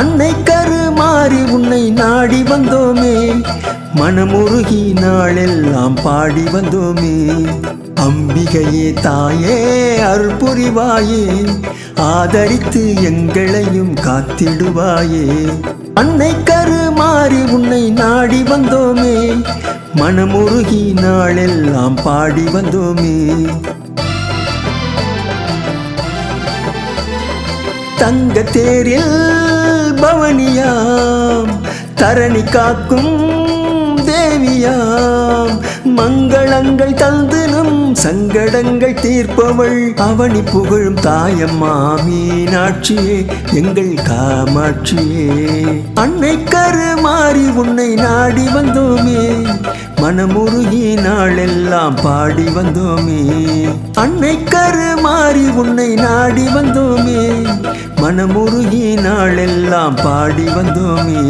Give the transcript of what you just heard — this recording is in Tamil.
அன்னை கருமாறி உன்னை நாடி வந்தோமே, மனமுருகி நாளெல்லாம் பாடி வந்தோமே. அம்பிகையே தாயே அருள் புரிவாயே, ஆதரித்து எங்களையும் காத்திடுவாயே. அன்னை கருமாறி உன்னை நாடி வந்தோமே, மனமுருகி நாளெல்லாம் பாடி வந்தோமே. தங்க தேரில் பவனியாம், தரணி காக்கும் தேவியாம், மங்களங்கள் தந்து நம் சங்கடங்கள் தீர்ப்பவள், அவனி புகழும் தாயம்மா மீனாட்சியே எங்கள் காமாட்சியே. அன்னை கருமாறி உன்னை நாடி வந்தோமே, மனமுருகி நாளெல்லாம் பாடி வந்தோமே. அன்னை கருமாறி உன்னை நாடி வந்தோமே, மனமுருகி நாளெல்லாம் பாடி வந்தோமே.